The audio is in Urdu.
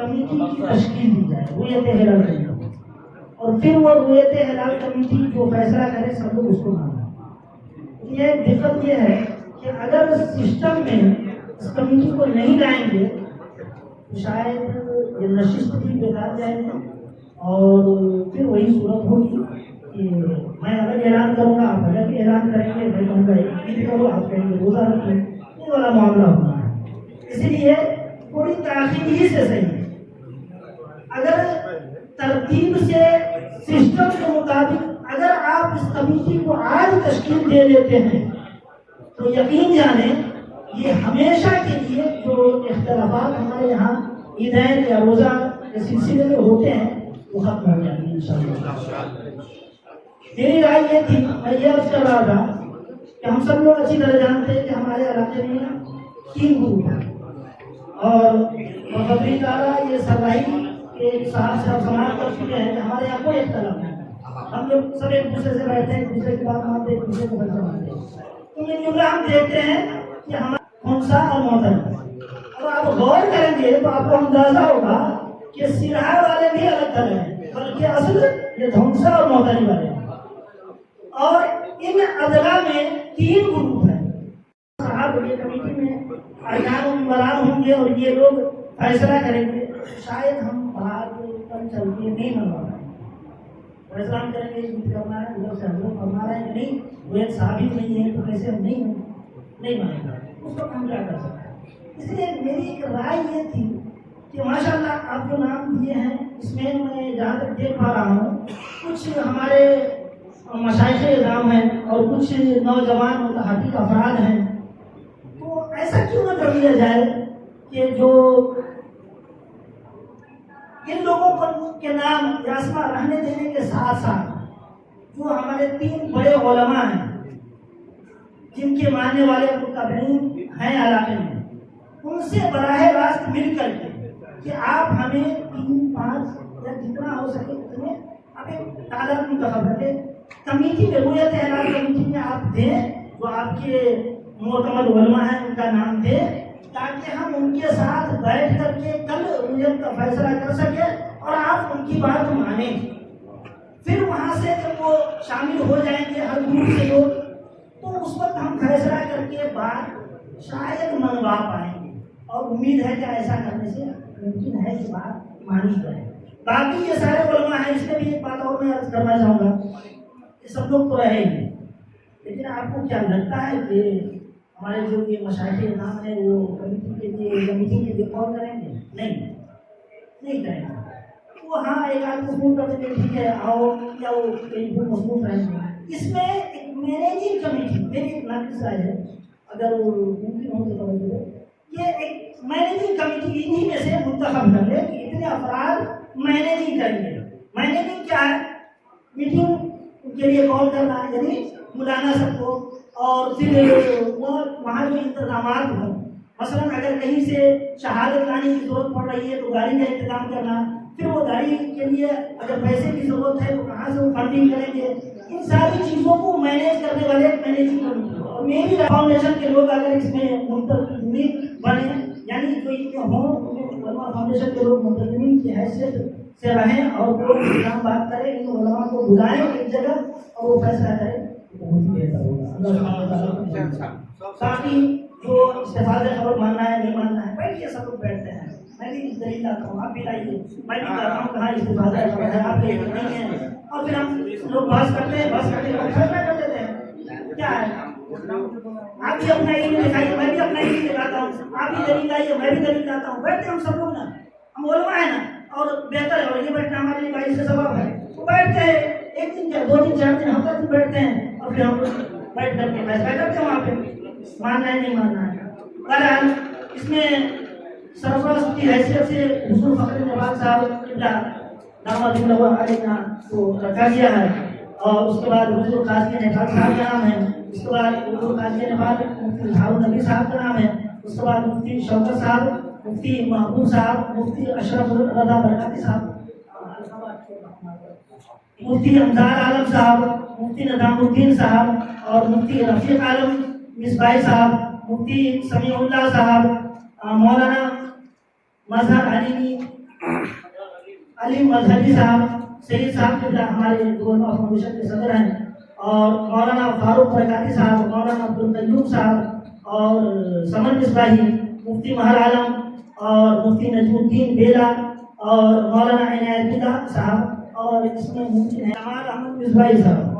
کمیٹی کی تشکیل دی جائے رویت ہلال کمیٹی، اور پھر وہ رویت ہلال کمیٹی جو فیصلہ کرے سب لوگ اس کو مانیں۔ یہ دقت یہ ہے کہ اگر سسٹم میں اس کمیٹی کو نہیں لائیں گے تو شاید یہ نشست بھی بیکار جائے گا، اور پھر وہی صورت ہوگی کہ میں الگ اعلان کروں گا، آپ الگ اعلان کریں گے، میں کہوں گا عید کرو، آپ کہیں گے روزہ رکھیں، یہ والا معاملہ ہونا ہے۔ اسی لیے تھوڑی تاخیر ہی سے صحیح ہے۔ اگر ترتیب سے سسٹم کے مطابق اگر آپ اس کمیٹی کو آج تشکیل دے دیتے ہیں تو یقین جانیں یہ ہمیشہ کے لیے جو اختلافات ہمارے یہاں عیدین یا روزہ کے سلسلے میں ہوتے ہیں وہ ختم ہو جائیں گے انشاءاللہ۔ میری رائے یہ تھی، میں یہ عرض کر رہا تھا کہ ہم سب لوگ اچھی طرح جانتے ہیں کہ ہمارے علاقے میں 3 گروپ ہیں، اور مفدی تعالیٰ یہ صلاحی کے صاحب سے سماعت کر چکے ہیں کہ ہمارے یہاں کوئی اختلاف نہیں ہے، ہم لوگ سب ایک دوسرے سے بیٹھتے ہیں، ایک دوسرے کی بات مانتے ہیں، ایک دوسرے کو بچہ مانتے ہیں۔ تو یہ جملہ ہم دیکھتے ہیں کہ ہمارا خنسا اور محترم، اور آپ غور کریں گے تو آپ کو اندازہ ہوگا کہ سرہا والے بھی الگ طرح ہیں، بلکہ اصل یہ دھونسا اور محترم والے ہیں، اور ان ادلا میں 3 گروپ ہیں۔ صاحب یہ کمیٹی میں ارکان و ممبران ہوں گے اور یہ لوگ فیصلہ کریں گے، شاید ہم باہر کم چل کے نہیں منوا پائیں گے، فیصلہ ہم کریں گے عید کرنا ہے، ادھر سے حضرت فرما رہے ہیں کہ نہیں وہ ایک ثابت نہیں ہے تو کیسے ہم نہیں مانیں گے، اس وقت ہم کیا کر سکتے ہیں۔ اس لیے میری ایک رائے یہ تھی کہ ماشاء اللہ آپ جو نام دیے ہیں اس میں میں جہاں تک دیکھ پا رہا ہوں کچھ ہمارے مشائخ اعظام ہیں اور کچھ نوجوان متحرک افراد ہیں، تو ایسا کیوں نہ کر لیا جائے کہ جو ان لوگوں کے نام یاسمہ رہنے دینے کے ساتھ ساتھ جو ہمارے 3 بڑے علماء ہیں جن کے ماننے والے متابعین ہیں علاقے میں، ان سے براہ راست مل کر کے کہ آپ ہمیں 3-5 یا جتنا ہو سکے اتنے آپ ایک تعداد منتخب کریں، کمیٹی میں رویت ہلال کمیٹی میں آپ دیں، جو آپ کے معتمد علماء ہیں ان کا نام دیں، تاکہ ہم ان کے ساتھ بیٹھ کر کے کل رویت کا فیصلہ کر سکیں اور آپ ان کی بات مانیں۔ پھر وہاں سے جب وہ شامل ہو جائیں گے ہر گروپ سے لوگ، تو اس وقت ہم فیصلہ کر کے بات شاید منوا پائیں گے، اور امید ہے کہ ایسا کرنے سے ممکن ہے کہ بات مانی جائے۔ باقی یہ سارے علماء ہیں، اس میں بھی ایک بات اور میں عرض کرنا چاہوں گا کہ سب لوگ تو رہیں گے، لیکن آپ کو کیا لگتا ہے کہ ہمارے جو یہ مشائخ نام ہے وہ کمیٹی کے لیے کال کریں گے؟ نہیں کریں گے۔ وہ ہاں ایک آدھ کو فون کر دیں گے ٹھیک ہے آؤ، یا وہ کہیں پر مصروف رہیں گے۔ اس میں ایک مینیجنگ کمیٹی، میری ایک ناقص رائے ہے، اگر وہ ممکن ہو تو توجہ دیں، یہ ایک مینیجنگ کمیٹی انہی میں سے منتخب کر لے کہ اتنے افراد مینیجنگ کریں گے۔ مینیجنگ کیا ہے؟ میٹنگ کے لیے کال کرنا، یعنی بلانا سب کو، اور پھر وہ وہاں جو انتظامات ہوں، مثلا اگر کہیں سے شہادت لانے کی ضرورت پڑ رہی ہے تو گاڑی کا انتظام کرنا، پھر وہ گاڑی کے لیے اگر پیسے کی ضرورت ہے تو کہاں سے وہ فنڈنگ کریں گے، ان ساری چیزوں کو مینیج کرنے والے مینیجنگ کمیٹی، اور میری فاؤنڈیشن کے لوگ اگر اس میں منتظمین بنے، یعنی جو ان میں ہوں علماء فاؤنڈیشن کے لوگ منتظمین کی حیثیت سے رہیں اور وہ انتظام بات کریں، ان علماء کو بلائیں ایک جگہ اور وہ فیصلہ کریں، باقی جو استفادہ خبر ماننا ہے نہیں ماننا ہے بیٹھیے، سب لوگ بیٹھتے ہیں، میں بھی دلیل لاتا ہوں، آپ بھی لائیے، میں بھی کہتا ہوں کہاں استفادہ خبر ہے، آپ لیکن نہیں ہے، اور پھر ہم لوگ بحث کرتے ہیں فیصلہ کر دیتے ہیں۔ کیا ہے آپ بھی اپنا علم دکھائیے، میں بھی اپنا علم دکھاتا ہوں، آپ بھی دلیل لائیے، میں بھی دلیل لاتا ہوں، بیٹھتے ہیں ہم سب لوگ نا، ہم علماء ہیں نا، اور بہتر ہے، اور یہ بیٹھنا ہمارے لیے باعث سبب ہے، تو بیٹھتے ہیں، 1 دن 2 دن 4 دن ہفتہ دن بیٹھتے ہیں، اور پھر ہم بیٹھ کر کے فیصلہ کرتے ہیں وہاں پہ ماننا ہے نہیں ماننا ہے۔ بہرحال اس میں سرپرست کی حیثیت سے حضور فخر جواد صاحب قبلہ دعوت اللہ علیہ کو رکھا گیا ہے، اور اس کے بعد حضور قاضی نفال صاحب کا نام ہے، اس کے بعد حضور قاضی نفال مفتی ہارون نبی صاحب کا نام ہے، اس کے بعد مفتی شوکت صاحب، مفتی محبوب صاحب، مفتی اشرف رضا برکاتی صاحب، مفتی امداد عالم صاحب، مفتی نظام الدین صاحب، اور مفتی رفیق عالم مصباحی صاحب، مفتی سمیع اللہ صاحب، مولانا مظہر علیمی، علی مذہبی صاحب، سید صاحب جو ہمارے گورنمنٹ فاؤنڈیشن کے صدر ہیں، اور مولانا فاروق برکاتی صاحب، مولانا عبدالقیوم صاحب، اور سمن مصباحی، مفتی مہر عالم، اور مفتی نجم الدین بیلا، اور مولانا عنایت اللہ صاحب، اور اس میں ممکن ہے جمال احمد مصباحی صاحب،